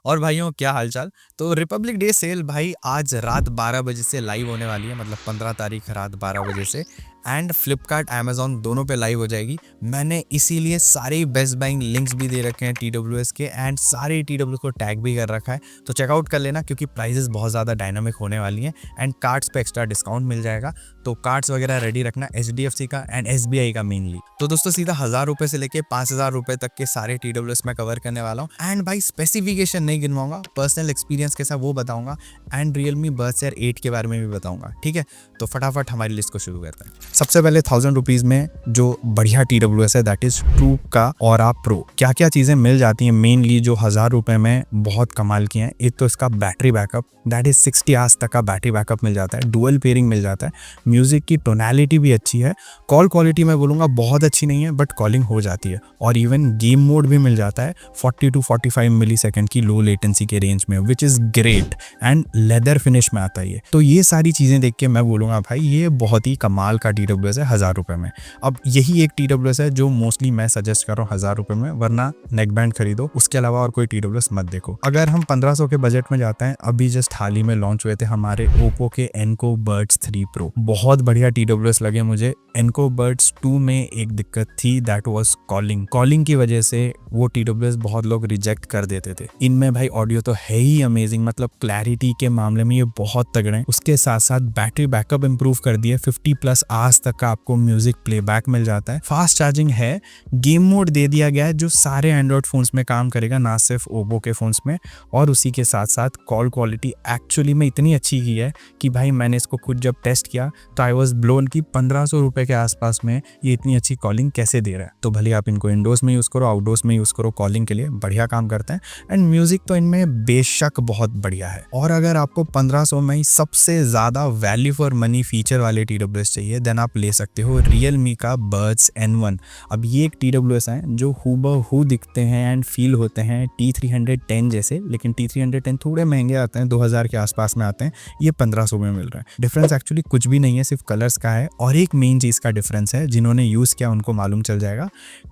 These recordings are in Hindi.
और भाइयों क्या हालचाल। तो रिपब्लिक डे सेल भाई आज रात 12 बजे से लाइव होने वाली है, मतलब 15 तारीख रात 12 बजे से। एंड फ्लिपकार्ट अमेजोन दोनों पे लाइव हो जाएगी। मैंने इसीलिए सारे बेस्ट बाइंग लिंक्स भी दे रखे हैं TWS के, एंड सारे TWS को टैग भी कर रखा है, तो चेकआउट कर लेना क्योंकि प्राइजेस बहुत ज़्यादा डायनामिक होने वाली हैं। एंड कार्ड्स पे एक्स्ट्रा डिस्काउंट मिल जाएगा, तो कार्ड्स वगैरह रेडी रखना HDFC का एंड SBI का मेनली। तो दोस्तों सीधा 1000 रुपये से लेके 5000 रुपये तक के सारे TWS मैं कवर करने वाला हूँ। एंड भाई स्पेसिफिकेशन नहीं गिनवाऊंगा, पर्सनल एक्सपीरियंस कैसा वो बताऊंगा, एंड Realme Buds Air 8 के बारे में भी बताऊंगा। ठीक है, तो फटाफट हमारी लिस्ट को शुरू करते हैं। सबसे पहले 1000 रुपीज में जो बढ़िया TWS है दैट इज ट्रू का Aura Pro। क्या क्या चीजें मिल जाती हैं मेनली जो 1000 रुपए में बहुत कमाल की हैं। एक तो इसका battery backup that is 60 hours तक का बैटरी बैकअप मिल जाता है, डुअल पेयरिंग मिल जाता है, म्यूजिक की टोनैलिटी भी अच्छी है, कॉल क्वालिटी मैं बोलूंगा बहुत अच्छी नहीं है बट कॉलिंग हो जाती है, और इवन गेम मोड भी मिल जाता है 40 to 45 मिली सेकेंड की लो लेटेंसी के रेंज में, which is great. And leather finish में आता है। तो ये सारी चीजें देख के मैं बोलूंगा भाई ये बहुत ही कमाल का TWS है 1000 रुपए में। अब यही एक TWS है जो मोस्टली मैं सजेस्ट कर रहा हूँ 1000 रुपए में, वरना नेक बैंड खरीदो, उसके अलावा और कोई TWS मत देखो। अगर हम 1500 के बजट में जाते हैं, अभी जस्ट हाल ही में लॉन्च हुए थे हमारे ओप्पो के Enco Buds 3 Pro, बहुत बढ़िया TWS लगे मुझे। Enco Buds 2 में एक दिक्कत थी दैट वाज कॉलिंग की वजह से वो TWS बहुत लोग रिजेक्ट कर देते थे। इनमें भाई ऑडियो तो है ही अमेजिंग, मतलब क्लैरिटी के मामले में ये बहुत तगड़े हैं। उसके साथ साथ बैटरी बैकअप इंप्रूव कर दिए, 50+ आवर्स तक का आपको म्यूजिक प्लेबैक मिल जाता है, फास्ट चार्जिंग है, गेम मोड दे दिया गया है जो सारे एंड्रॉइड फोन्स में काम करेगा, ना सिर्फ ओप्पो के फोन्स में। और उसी के साथ साथ कॉल क्वालिटी एक्चुअली में इतनी अच्छी की है कि भाई मैंने इसको खुद जब टेस्ट किया तो आई वॉज ब्लोन कि 1500 रुपए के आसपास में ये इतनी अच्छी कॉलिंग कैसे दे रहा है। तो भले आप इनको इंडोर्स में यूज़ करो, आउटडोर्स में यूज़ करो, कॉलिंग के लिए बढ़िया काम करते हैं। एंड म्यूजिक तो इनमें बेशक बहुत बढ़िया है। और अगर आपको 1500 में ही सबसे ज़्यादा वैल्यू फॉर मनी फीचर वाले TWS चाहिए देन आप ले सकते हो Realme का Buds N1। अब ये एक TWS है जो हूबहू दिखते हैं एंड फील होते हैं T310 जैसे, लेकिन T310 थोड़े महंगे आते हैं, 2000 के आसपास में आते हैं, ये 1500 में मिल रहा है। डिफरेंस एक्चुअली कुछ भी नहीं है, सिर्फ कलर्स का है। और एक मेन चीज़ का डिफरेंस है, जिन्होंने यूज़ किया उनको मालूम चल जाएगा,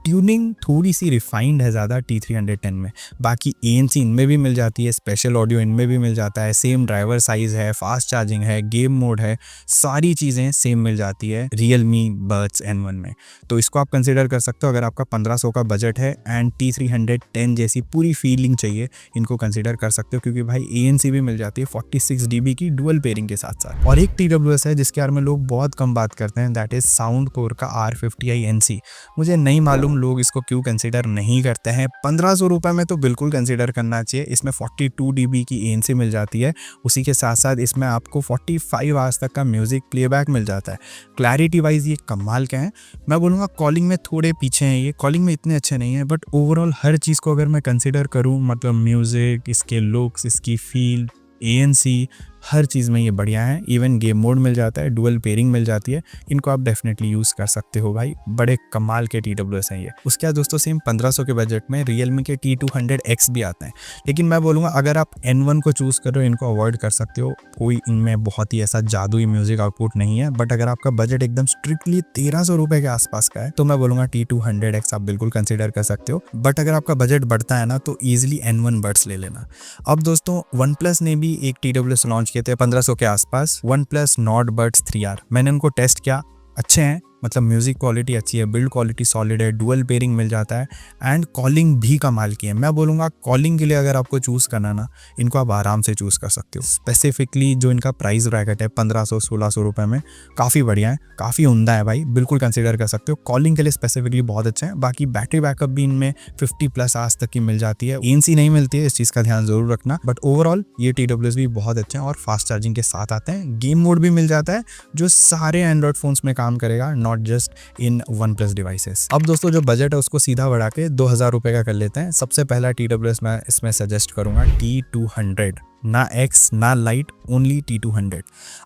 ट्यूनिंग थोड़ी सी रिफाइंड है ज़्यादा T310 में। बाकी ANC इनमें भी मिल जाती है, स्पेशल ऑडियो इनमें भी मिल जाता है, सेम ड्राइवर साइज़ है, फास्ट चार्जिंग है, गेम मोड है, सारी चीज़ें सेम मिल जाती है Realme Buds N1 में। तो इसको आप कंसिडर कर सकते हो अगर आपका 1500 का बजट है एंड T310 जैसी पूरी फीलिंग चाहिए, इनको कंसिडर कर सकते हो, क्योंकि भाई ANC भी मिल जाती है 46 dB की डुअल पेयरिंग के साथ साथ। और एक TWS है जिसके बारे में लोग बहुत कम बात करते हैं, दैट इज साउंडकोर का R50i NC। मुझे नहीं मालूम लोग इसको क्यों कंसिडर नहीं करते हैं। 1500 रुपए में तो बिल्कुल कंसिडर करना चाहिए। इसमें 42 dB की ANC मिल जाती है, उसी के साथ साथ इसमें आपको 45 आवर्स तक का म्यूजिक प्लेबैक मिल जाता है। क्लैरिटी वाइज ये कमाल के हैं। मैं बोलूँगा कॉलिंग में थोड़े पीछे हैं, ये कॉलिंग में इतने अच्छे नहीं है, बट ओवरऑल हर चीज़ को अगर मैं कंसिडर करूँ, मतलब म्यूजिक, इसके लुक्स, इसकी फील, ANC, हर चीज़ में ये बढ़िया है। इवन गेम मोड मिल जाता है, डुअल पेयरिंग मिल जाती है, इनको आप डेफिनेटली यूज़ कर सकते हो भाई। बड़े कमाल के TWS हैं ये। उसके बाद दोस्तों सेम 1500 के बजट में Realme के T200X भी आते हैं, लेकिन मैं बोलूँगा अगर आप N1 को चूज़ करो, इनको अवॉइड कर सकते हो। कोई इनमें बहुत ही ऐसा जादुई म्यूजिक आउटपुट नहीं है, बट अगर आपका बजट एकदम स्ट्रिक्टली 1300 रुपये के आसपास का है तो मैं बोलूँगा T200X आप बिल्कुल कंसिडर कर सकते हो। बट अगर आपका बजट बढ़ता है ना तो ईजिली N1 बड्स ले लेना। अब दोस्तों OnePlus ने भी एक TWS लॉन्च किए थे 1500 के आसपास, OnePlus Nord Buds 3R। मैंने उनको टेस्ट किया, अच्छे हैं, मतलब म्यूजिक क्वालिटी अच्छी है, बिल्ड क्वालिटी सॉलिड है, डुअल पेयरिंग मिल जाता है, एंड कॉलिंग भी कमाल की है। मैं बोलूँगा कॉलिंग के लिए अगर आपको चूज़ करना ना, इनको आप आराम से चूज़ कर सकते हो। स्पेसिफिकली जो इनका प्राइस ब्रैकेट है 1500-1600 रुपये में, काफ़ी बढ़िया है, काफ़ी उम्दा है भाई, बिल्कुल कंसिडर कर सकते हो। कॉलिंग के लिए स्पेसिफिकली बहुत अच्छा है। बाकी बैटरी बैकअप भी इनमें 50+ आवर्स तक की मिल जाती है, ANC नहीं मिलती है, इस चीज़ का ध्यान जरूर रखना। बट ओवरऑल ये TWS भी बहुत अच्छे हैं और फास्ट चार्जिंग के साथ आते हैं। गेम मोड भी मिल जाता है जो सारे एंड्रॉइड फोन्स में काम करेगा, not just in OnePlus devices. अब दोस्तों जो बजट है उसको सीधा बढ़ा के 2000 रुपए का कर लेते हैं। सबसे पहला TWS मैं इसमें सजेस्ट करूंगा T200, ना X ना लाइट, ओनली T200।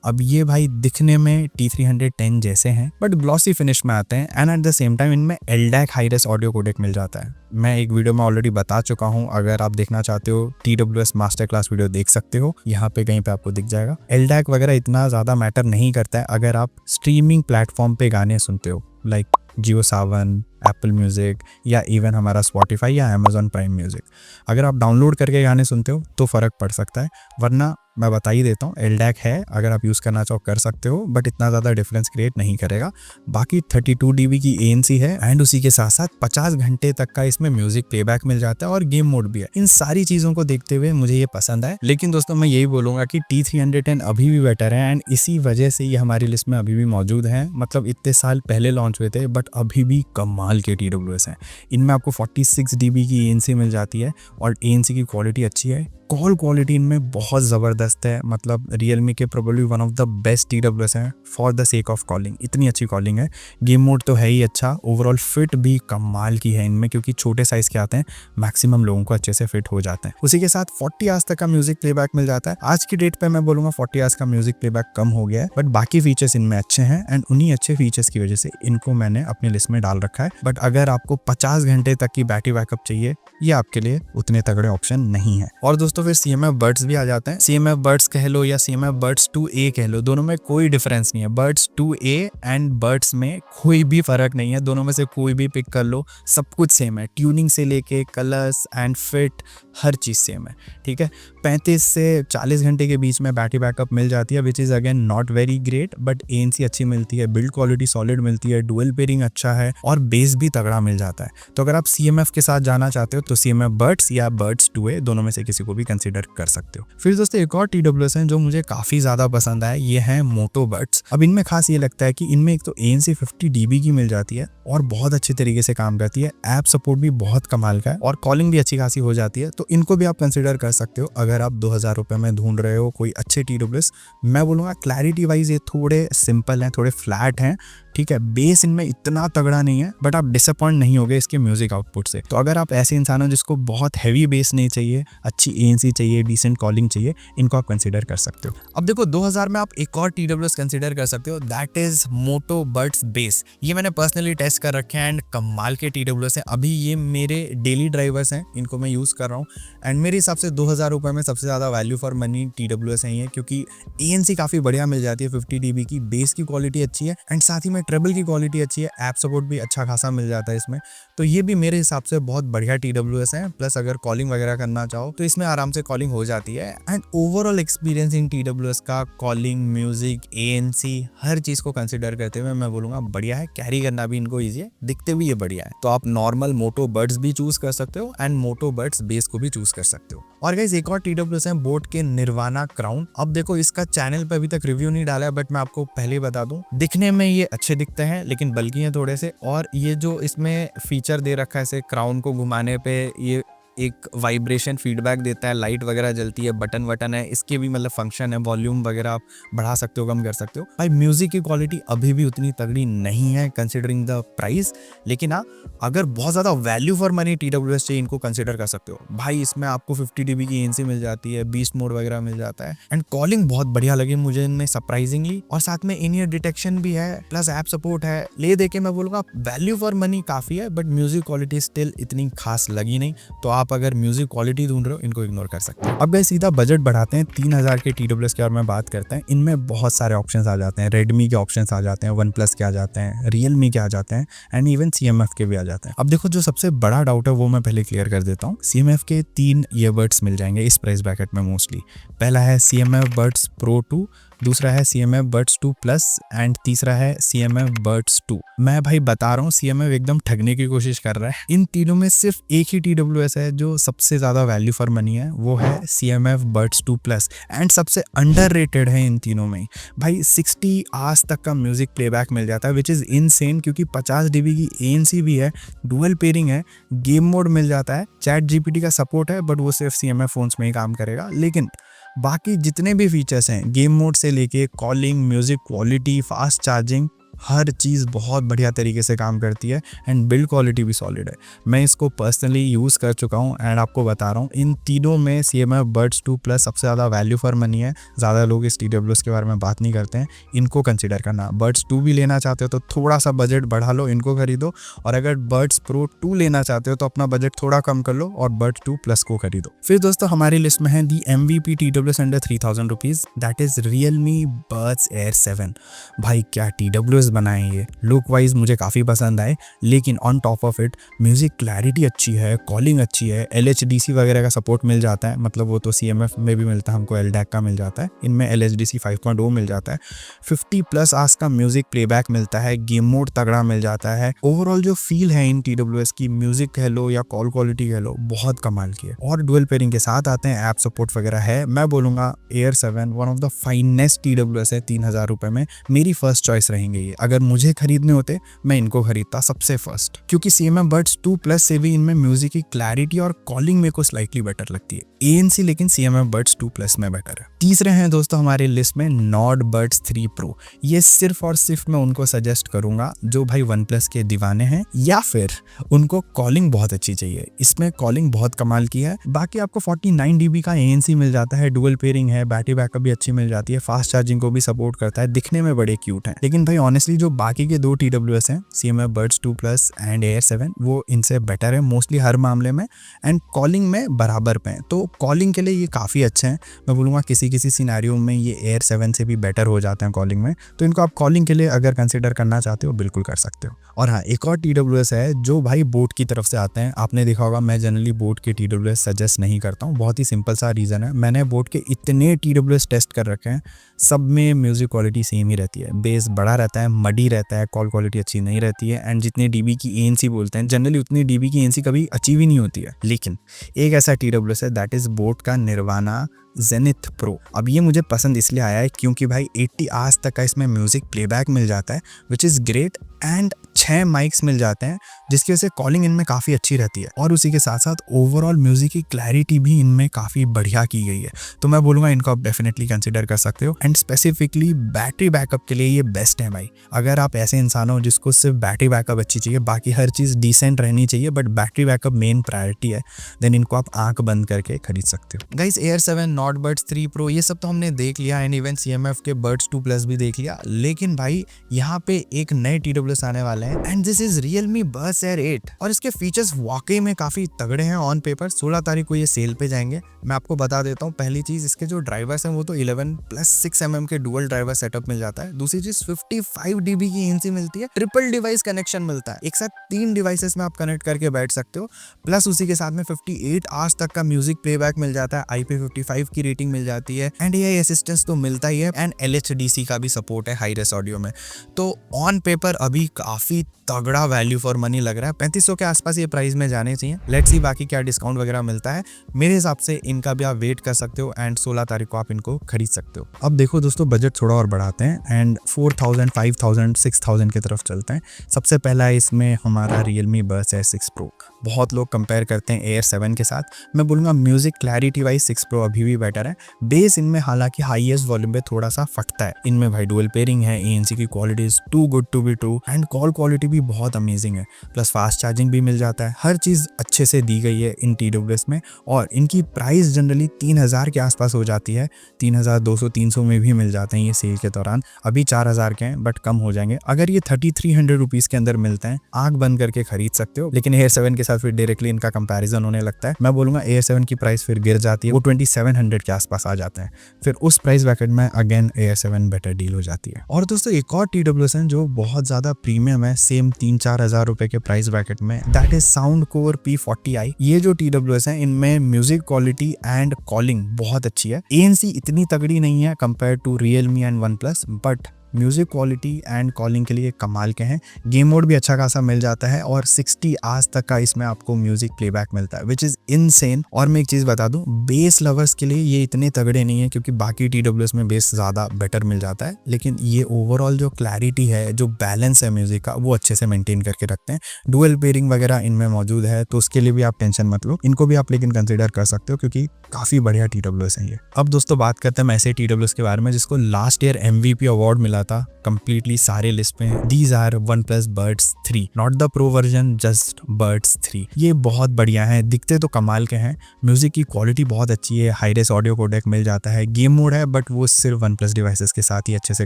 अब ये भाई दिखने में T310 जैसे हैं बट ग्लॉसी फिनिश में आते हैं, and at the same time इनमें LDAC hi res audio codec मिल जाता है। मैं एक वीडियो में ऑलरेडी बता चुका हूँ, अगर आप देखना चाहते हो TWS मास्टर क्लास वीडियो देख सकते हो, यहाँ पे कहीं पे आपको दिख जाएगा। LDAC वगैरह इतना ज़्यादा मैटर नहीं करता है अगर आप स्ट्रीमिंग प्लेटफॉर्म पे गाने सुनते हो, लाइक जियो सावन, एप्पल म्यूज़िक या इवन हमारा स्पॉटिफाई या अमेज़ॉन प्राइम म्यूज़िक। अगर आप डाउनलोड करके गाने सुनते हो तो फ़र्क पड़ सकता है, वरना मैं बता ही देता हूँ एलडैक है, अगर आप यूज़ करना चाहो कर सकते हो, बट इतना ज़्यादा डिफरेंस क्रिएट नहीं करेगा। बाकी 32 DB की ANC है एंड उसी के साथ साथ 50 घंटे तक का इसमें म्यूजिक प्लेबैक मिल जाता है और गेम मोड भी है। इन सारी चीज़ों को देखते हुए मुझे ये पसंद है, लेकिन दोस्तों मैं यही बोलूँगा कि T310 अभी भी बेटर है एंड इसी वजह से ये हमारी लिस्ट में अभी भी मौजूद है। मतलब इतने साल पहले लॉन्च हुए थे बट अभी भी कमाल के TWS हैं। इनमें आपको 46 DB की ANC मिल जाती है और ANC की क्वालिटी अच्छी है। कॉल क्वालिटी इनमें बहुत ज़बरदस्त है, मतलब Realme के probably one of the best TWS हैं for the sake of calling. इतनी अच्छी कॉलिंग है। गेम मोड तो है ही अच्छा, ओवरऑल फिट भी कमाल की है इनमें, क्योंकि छोटे साइज़ के आते हैं, मैक्सिमम लोगों को अच्छे से फिट हो जाते हैं। उसी के साथ 40 आवर्स तक का म्यूजिक प्लेबैक मिल जाता है। आज की डेट पे मैं बोलूँगा 40 आवर्स का म्यूजिक प्लेबैक कम हो गया है, बट बाकी फीचर्स इनमें अच्छे हैं एंड उन्हीं अच्छे फीचर्स की वजह से इनको मैंने अपनी लिस्ट में डाल रखा है। बट अगर आपको 50 घंटे तक की बैटरी बैकअप चाहिए, ये आपके लिए उतने तगड़े ऑप्शन नहीं है। और दोस्तों फिर CMF बड्स भी आ जाते हैं। CMF बड्स कह लो या CMF बड्स 2A कह लो, दोनों में कोई डिफरेंस नहीं है। बड्स 2A एंड बड्स में कोई भी फर्क नहीं है, दोनों में से कोई भी पिक कर लो, सब कुछ सेम है। ट्यूनिंग से लेके colours and fit her cheese same है, ठीक है। 35 से 40 घंटे के बीच में बैटरी बैकअप मिल जाती है, which is again not very great, but ANC अच्छी मिलती है, बिल्ड क्वालिटी सॉलिड मिलती है, डुअल पेयरिंग अच्छा है और बेस भी तगड़ा मिल जाता है। तो अगर आप CMF के साथ जाना चाहते हो तो CMF बड्स या बड्स 2A दोनों में से किसी को भी कंसिडर कर सकते हो। फिर दोस्तों एक और TWS है जो मुझे काफ़ी ज़्यादा पसंद आया, ये है मोटो बड्स। अब इनमें खास ये लगता है कि इनमें एक तो ANC 50 DB की मिल जाती है और बहुत अच्छे तरीके से काम करती है। ऐप सपोर्ट भी बहुत कमाल का है और कॉलिंग भी अच्छी खासी हो जाती है, तो इनको भी आप कंसिडर कर सकते हो अगर आप 2000 रुपये में ढूंढ रहे हो कोई अच्छे TWS। मैं बोलूँगा क्लैरिटी वाइज ये थोड़े सिंपल हैं, थोड़े फ्लैट हैं, ठीक है। बेस इनमें इतना तगड़ा नहीं है, बट आप डिसअपॉइंट नहीं होगे इसके म्यूजिक आउटपुट से। तो अगर आप ऐसे इंसान हो जिसको बहुत हैवी बेस नहीं चाहिए, अच्छी ANC चाहिए, डिसेंट कॉलिंग चाहिए, इनको आप कंसिडर कर सकते हो। अब देखो 2000 में आप एक और TWS कंसिडर कर सकते हो, that is Moto Buds Base. ये मैंने पर्सनली टेस्ट कर रखे हैं एंड कमाल के TWS हैं। अभी ये मेरे डेली ड्राइवर्स हैं, इनको मैं यूज़ कर रहा हूँ एंड मेरे हिसाब से 2000 रुपये में सबसे ज़्यादा वैल्यू फॉर मनी TWS है ये, क्योंकि ANC काफ़ी बढ़िया मिल जाती है 50 DB की, बेस की क्वालिटी अच्छी है एंड साथ ही में ट्रेबल की क्वालिटी अच्छी है, ऐप सपोर्ट भी अच्छा खासा मिल जाता है इसमें। तो ये भी मेरे हिसाब से बहुत बढ़िया TWS है। प्लस अगर कॉलिंग वगैरह करना चाहो तो इसमें आराम से कॉलिंग हो जाती है and overall experience in TWS का कॉलिंग, म्यूजिक, ANC हर चीज़ को कंसिडर करते हुए मैं बोलूँगा बढ़िया है। कैरी करना भी इनको ईजी है, दिखते भी ये बढ़िया है। तो आप नॉर्मल मोटो बड्स भी चूज़ कर सकते हो एंड मोटो बड्स बेस को भी चूज़ कर सकते हो। और गाइस एक और TWS है बोट के निर्वाणा क्राउन। अब देखो इसका चैनल पे अभी तक रिव्यू नहीं डाला है, बट मैं आपको पहले ही बता दूं, दिखने में ये अच्छे दिखते हैं लेकिन बल्कि हैं थोड़े से, और ये जो इसमें फीचर दे रखा है ऐसे क्राउन को घुमाने पे ये एक वाइब्रेशन फीडबैक देता है, लाइट वगैरह जलती है, बटन वटन है, इसके भी मतलब फंक्शन है, वॉल्यूम वगैरह आप बढ़ा सकते हो, कम कर सकते हो। भाई म्यूजिक की क्वालिटी अभी भी उतनी तगड़ी नहीं है कंसिडरिंग द प्राइस, लेकिन हाँ अगर बहुत ज़्यादा वैल्यू फॉर मनी TWS चाहिए इनको कंसिडर कर सकते हो। भाई इसमें आपको 50 DB की ANC मिल जाती है, बीस्ट मोड वगैरह मिल जाता है एंड कॉलिंग बहुत बढ़िया लगी मुझे इनमें सरप्राइजिंगली, और साथ में इन ईयर डिटेक्शन भी है, प्लस ऐप सपोर्ट है। ले दे के मैं बोलूँगा वैल्यू फॉर मनी काफ़ी है, बट म्यूजिक क्वालिटी स्टिल इतनी खास लगी नहीं। तो आप अगर म्यूजिक क्वालिटी ढूंढ रहे हो इनको इग्नोर कर सकते हैं। अब गए सीधा बजट बढ़ाते हैं, 3000 के TWS के बारे में बात करते हैं। इनमें बहुत सारे ऑप्शंस आ जाते हैं, रेडमी के ऑप्शंस आ जाते हैं, वन प्लस के आ जाते हैं, रियलमी के आ जाते हैं एंड इवन CMF के भी आ जाते हैं। अब देखो जो सबसे बड़ा डाउट है वो मैं पहले क्लियर कर देता हूँ। CMF के 3 ईयरबड्स मिल जाएंगे इस प्राइस ब्रैकेट में मोस्टली। पहला है CMF बड्स Pro 2, दूसरा है CMF बड्स 2 प्लस एंड तीसरा है CMF बड्स 2। मैं भाई बता रहा हूँ CMF एकदम ठगने की कोशिश कर रहा है। इन तीनों में सिर्फ एक ही TWS है जो सबसे ज़्यादा वैल्यू फॉर मनी है, वो है CMF बड्स 2 प्लस एंड सबसे अंडररेटेड है इन तीनों में। भाई 60 आवर्स तक का म्यूजिक प्लेबैक मिल जाता है विच इज़ इनसेन, क्योंकि 50 DB की ANC भी है, डुअल पेयरिंग है, गेम मोड मिल जाता है, चैट GPT का सपोर्ट है, बट वो सिर्फ CMF फोन्स में ही काम करेगा। लेकिन बाकी जितने भी फीचर्स हैं, गेम मोड से लेके calling, music quality, fast charging, हर चीज़ बहुत बढ़िया तरीके से काम करती है एंड बिल्ड क्वालिटी भी सॉलिड है। मैं इसको पर्सनली यूज़ कर चुका हूँ एंड आपको बता रहा हूँ इन तीनों में CMF बड्स 2 प्लस सबसे ज़्यादा वैल्यू फॉर मनी है। ज़्यादा लोग इस TWS के बारे में बात नहीं करते हैं, इनको कंसिडर करना। बड्स 2 भी लेना चाहते हो तो थोड़ा सा बजट बढ़ा लो, इनको खरीदो, और अगर बड्स Pro 2 लेना चाहते हो तो अपना बजट थोड़ा कम कर लो और बड्स 2 प्लस को खरीदो। फिर दोस्तों हमारी लिस्ट में है दी MVP TWS under 3000 rupees, that is Realme Buds Air 7। भाई क्या TWS फीचर्स बनाए ये, लुक वाइज मुझे काफ़ी पसंद आए, लेकिन on top of it music clarity अच्छी है, कॉलिंग अच्छी है, LHDC वगैरह का सपोर्ट मिल जाता है, मतलब वो तो CMF में भी मिलता है, हमको LDAC का मिल जाता है, इनमें LHDC 5.0 मिल जाता है, 50+ आवर्स का म्यूज़िक प्लेबैक मिलता है, गेम मोड तगड़ा मिल जाता है। ओवरऑल जो फील है इन TWS की, म्यूज़िक कह लो या कॉल क्वालिटी कह लो, बहुत कमाल की है। और डुअल पेयरिंग के साथ आते हैं, ऐप सपोर्ट वगैरह है। मैं बोलूँगा Air 7 one of the finest TWS है 3000 रुपये में, मेरी फर्स्ट चॉइस रहेंगे ये। अगर मुझे खरीदने होते मैं इनको खरीदता सबसे फर्स्ट, क्योंकि CMF Buds 2 Plus से भी इनमें म्यूजिक की क्लैरिटी और कॉलिंग मेरे को स्लाइटली बेटर लगती है। ANC लेकिन CMF Buds 2 Plus में बेटर है। तीसरे हैं दोस्तों हमारी लिस्ट में Nord Buds 3 Pro। ये सिर्फ और सिर्फ मैं उनको सजेस्ट करूंगा जो भाई OnePlus के दीवाने हैं या फिर उनको कॉलिंग बहुत अच्छी चाहिए। इसमें कॉलिंग बहुत कमाल की है। बाकी आपको 49 dB का ANC मिल जाता है, डुअल पेयरिंग है, बैटरी बैकअप भी अच्छी मिल जाती है, फास्ट चार्जिंग को भी सपोर्ट करता है, दिखने में बड़े क्यूट हैं। लेकिन भाई ऑनेस्टली जो बाकी के दो TWS हैं, CMF Buds 2 Plus and Air 7, वो इनसे बेटर है मोस्टली हर मामले में, एंड कॉलिंग में बराबर पे हैं। तो कॉलिंग के लिए ये काफ़ी अच्छे हैं। मैं बोलूँगा किसी किसी सिनेरियो में ये Air 7 से भी बेटर हो जाते हैं कॉलिंग में। तो इनको आप कॉलिंग के लिए अगर कंसिडर करना चाहते हो बिल्कुल कर सकते हो। और हाँ, एक और TWS है जो भाई बोट की तरफ से आते हैं। आपने देखा होगा मैं जनरली बोट के TWS सजेस्ट नहीं करता हूँ। बहुत ही सिंपल सा रीज़न है, मैंने बोट के इतने TWS टेस्ट कर रखे हैं, सब में म्यूज़िक क्वालिटी सेम ही रहती है। बेस बड़ा रहता है, मडी रहता है, कॉल क्वालिटी अच्छी नहीं रहती है, एंड जितने DB की ANC बोलते हैं जनरली उतनी DB की ANC कभी अचीव ही नहीं होती है। लेकिन एक ऐसा TWS है दैट इज़ बोट का निर्वाणा Zenith Pro। अब ये मुझे पसंद इसलिए आया है क्योंकि भाई 80 आवर्स तक का इसमें म्यूजिक प्लेबैक मिल जाता है, which is great, and 6 mics मिल जाते हैं जिसकी वजह से कॉलिंग इनमें काफ़ी अच्छी रहती है। और उसी के साथ साथ ओवरऑल म्यूजिक की क्लैरिटी भी इनमें काफ़ी बढ़िया की गई है। तो मैं बोलूँगा इनको आप डेफिनेटली कंसिडर कर सकते हो। एंड स्पेसिफिकली बैटरी बैकअप के लिए ये बेस्ट है भाई। अगर आप ऐसे इंसान हो जिसको सिर्फ बैटरी बैकअप अच्छी चाहिए, बाकी हर चीज़ डिसेंट रहनी चाहिए but battery backup main priority है, देन इनको आप आंख बंद करके खरीद सकते हो। Guys, Air 7, Nord Buds 3 Pro ये सब तो हमने देख लिया, एंड इवन CMF के Buds 2 Plus भी देख लिया। लेकिन भाई यहाँ पे एक नए TWS आने वाले हैं, and this is Realme Buds Air 8, और इसके फीचर्स वाकई में काफी तगड़े हैं। ऑन पेपर 16 तारीख को ये सेल पे जाएंगे। मैं आपको बता देता हूँ, पहली चीज इसके जो ड्राइवर्स हैं वो तो 11+6 mm के डुअल ड्राइवर सेटअप मिल जाता है। दूसरी चीज 55 dB की ANC मिलती है, ट्रिपल डिवाइस कनेक्शन मिलता है, एक साथ 3 डिवाइसेस में आप कनेक्ट करके बैठ सकते हो। प्लस उसी के साथ में 58 आवर्स तक का म्यूजिक प्लेबैक मिल जाता है, IP55 की रेटिंग मिल जाती है, एंड AI असिस्टेंस तो मिलता ही है, एंड LHDC का भी सपोर्ट है हाई रेस ऑडियो में। तो ऑन पेपर अभी काफी तगड़ा वैल्यू फॉर मनी लग रहा है। 3500 के आसपास ये प्राइस में जाने चाहिए। लेट्स सी बाकी क्या डिस्काउंट वगैरह मिलता है। मेरे हिसाब से इनका भी आप वेट कर सकते हो, एंड 16 तारीख को आप इनको खरीद सकते हो। अब देखो दोस्तों, बजट थोड़ा और बढ़ाते हैं एंड 4000, 5000, 6000 की तरफ चलते हैं। सबसे पहला है इसमें हमारा Realme Buds Air 6 Pro। बहुत लोग कंपेयर करते हैं Air 7 के साथ। मैं बोलूँगा म्यूजिक क्लैरिटी वाइज 6 Pro अभी भी बेटर है। बेस इनमें हालांकि हाईएस्ट वॉल्यूम पे थोड़ा सा फटता है। इनमें भाई डुअल पेयरिंग है, ANC की quality is too good to be true, and call quality भी बहुत अमेजिंग है। प्लस फास्ट चार्जिंग भी मिल जाता है। हर चीज़ अच्छे से दी गई है इन TWS में, और इनकी प्राइस जनरली 3000 के आसपास हो जाती है। 3200, 300 में भी मिल जाते हैं ये सेल के दौरान। अभी 4000 के हैं बट कम हो जाएंगे। अगर ये 3300 रुपीज़ के अंदर मिलते हैं, आंख बंद करके खरीद सकते हो। लेकिन Air 7 के साथ फिर डायरेक्टली इनका कंपैरिजन होने लगता है। मैं बोलूँगा Air 7 की प्राइस फिर गिर जाती है, वो 2700 के आसपास आ जाते हैं। फिर उस प्राइस ब्रैकेट में अगेन Air 7 बेटर डील हो जाती है। और दोस्तों एक और TWS है जो बहुत ज़्यादा प्रीमियम है, सेम 3-4 हज़ार रुपए के प्राइस ब्रैकेट में, दैट इज Soundcore P40i। ये जो TWS है इनमें म्यूजिक क्वालिटी एंड कॉलिंग बहुत अच्छी है। ANC इतनी तगड़ी नहीं है compare to Realme and OnePlus, but music quality and calling के लिए कमाल के हैं। गेम मोड भी अच्छा खासा मिल जाता है, और 60 आवर्स तक का इसमें आपको म्यूजिक प्लेबैक मिलता है, विच इज इनसेन। और मैं एक चीज बता दूं, बेस लवर्स के लिए ये इतने तगड़े नहीं है क्योंकि बाकी TWS में बेस ज्यादा बेटर मिल जाता है, लेकिन ये ओवरऑल जो क्लैरिटी है, जो बैलेंस है म्यूजिक का, वो अच्छे से मेंटेन करके रखते हैं। डुअल पेयरिंग वगैरह इनमें मौजूद है, तो उसके लिए भी आप टेंशन मत लो। इनको भी आप लेकिन कंसिडर कर सकते हो क्योंकि काफी बढ़िया TWS है ये। अब दोस्तों बात करते हैं ऐसे TWS के बारे में जिसको लास्ट ईयर MVP अवार्ड मिला था कंप्लीटली सारे लिस्ट में। These are OnePlus Buds 3, not the pro version, just Buds 3। ये बहुत बढ़िया है, दिखते तो कमाल के हैं। म्यूजिक की क्वालिटी बहुत अच्छी है, हाई रेस ऑडियो कोडेक मिल जाता है, गेम मोड है बट वो सिर्फ OnePlus डिवाइसेस के साथ ही अच्छे से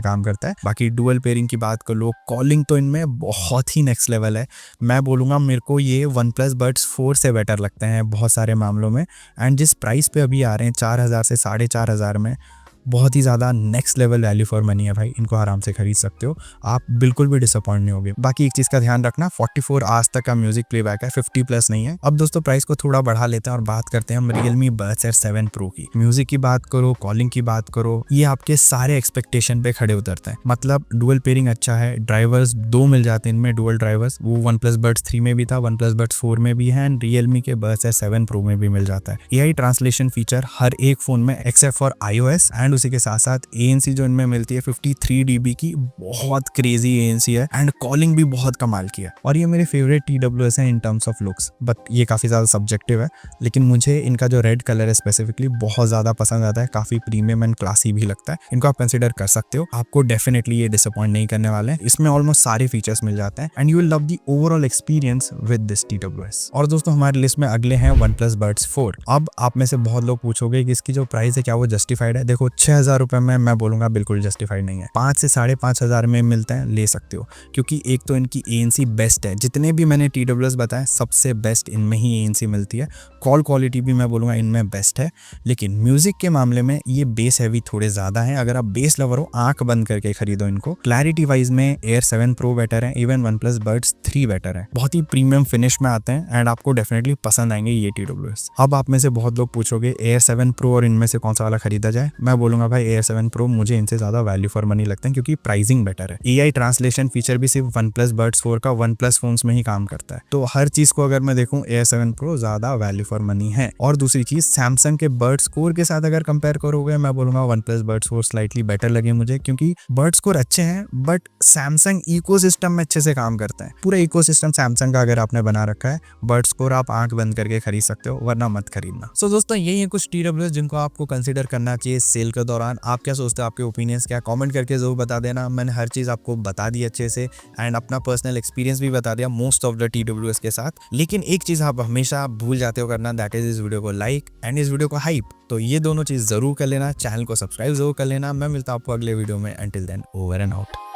काम करता है। बाकी डुअल पेयरिंग की बात कर लो, कॉलिंग तो इनमें बहुत ही नेक्स्ट लेवल है। मैं बोलूँगा मेरे को ये OnePlus Buds 4 से बेटर लगते हैं बहुत सारे मामलों में। एंड जिस प्राइस पे अभी आ रहे हैं 4000 से 4500 में, बहुत ही ज़्यादा next level value for money है भाई, इनको आराम से खरीद सकते हो, आप बिल्कुल भी डिसअपॉइंट नहीं होगे। बाकी एक चीज़ का ध्यान रखना, 44 आवर्स तक का म्यूजिक प्लेबैक है, 50 प्लस नहीं है। अब दोस्तों प्राइस को थोड़ा बढ़ा लेते हैं और बात करते हैं हम Realme Buds Air 7 Pro की। म्यूजिक की बात करो, कॉलिंग की बात करो, ये आपके सारे एक्सपेक्टेशन पे खड़े उतरते हैं। मतलब डुअल पेयरिंग अच्छा है, ड्राइवर्स 2 मिल जाते हैं इनमें, डुअल ड्राइवर्स, वो OnePlus Buds 3 में भी था, OnePlus Buds 4 में भी है, एंड Realme के Buds Air 7 Pro में भी मिल जाता है। AI ट्रांसलेशन फीचर हर एक फोन में एक्सेप्ट फॉर iOS, एंड उसी के साथ साथ ANC जो इनमें मिलती है 53 dB की, बहुत क्रेजी ANC है, एंड कॉलिंग भी बहुत कमाल की है। और ये मेरे फेवरेट TWS है in terms of looks, but ये काफी ज्यादा सब्जेक्टिव है, लेकिन मुझे इनका जो रेड कलर है स्पेसिफिकली बहुत ज्यादा पसंद आता है, काफी प्रीमियम एंड क्लासी भी लगता है। इनको आप कंसिडर कर सकते हो, आपको डेफिनेटली ये डिसअपॉइंट नहीं करने वाले हैं। इसमें ऑलमोस्ट सारे फीचर्स मिल जाते हैं and you will love the overall experience with this TWS। और दोस्तों हमारे लिस्ट में अगले हैं OnePlus Buds 4। अब आप में से बहुत लोग पूछोगे कि इसकी जो प्राइस है क्या वो जस्टिफाइड है। देखो 6,000 रुपए में मैं बोलूंगा बिल्कुल जस्टिफाइड नहीं है। 5 से 5,500 में मिलते हैं, ले सकते हो, क्योंकि एक तो इनकी ANC बेस्ट है, जितने भी मैंने TWS बताए सबसे बेस्ट इनमें ही ANC मिलती है। कॉल क्वालिटी भी मैं बोलूंगा इनमें बेस्ट है, लेकिन म्यूजिक के मामले में ये बेस हैवी थोड़े ज्यादा है। अगर आप बेस लवर हो आंख बंद करके खरीदो इनको। क्लैरिटी वाइज में Air 7 Pro बेटर है, इवन OnePlus Buds 3 बेटर है, बहुत ही प्रीमियम फिनिश में आते हैं एंड आपको डेफिनेटली पसंद आएंगे ये TWS। अब आप में से बहुत लोग पूछोगे Air 7 Pro और इनमें से कौन सा वाला खरीदा जाए। मैं बोलूंगा भाई Air 7 Pro मुझे इनसे ज्यादा वैल्यू फॉर मनी लगता है, क्योंकि प्राइसिंग बेटर है। AI ट्रांसलेशन फीचर भी सिर्फ OnePlus Buds 4 का OnePlus फोन्स में ही काम करता है, तो हर चीज को अगर मैं देखूं Air 7 Pro ज्यादा वैल्यू फॉर मनी है। और दूसरी चीज सैमसंग के Buds Core के साथ अगर कंपेयर करोगे, मैं बोलूंगा OnePlus Buds 4 स्लाइटली बेटर लगे मुझे, क्योंकि Buds Core अच्छे हैं बट सैमसंग इकोसिस्टम में अच्छे से काम करता है। पूरा इकोसिस्टम सैमसंग का अगर आपने बना रखा है, Buds Core आप आंख बंद करके खरीद सकते हो, वरना मत खरीदना। सो दोस्तों यही है कुछ TWS जिनको आपको कंसीडर करना चाहिए सेल के दौरान। आप क्या सोचते हो, आपके ओपिनियंस क्या, कमेंट करके जरूर बता देना। मैंने हर चीज आपको बता दी अच्छे से एंड अपना पर्सनल एक्सपीरियंस भी बता दिया मोस्ट ऑफ द TWS के साथ। लेकिन एक चीज आप हमेशा भूल जाते हो करना, दैट इज इस वीडियो को लाइक एंड इस वीडियो को हाइप। तो ये दोनों चीज जरूर कर लेना, चैनल को सब्सक्राइब जरूर कर लेना। मैं मिलता हूं आपको अगले वीडियो में। Until then, over and out.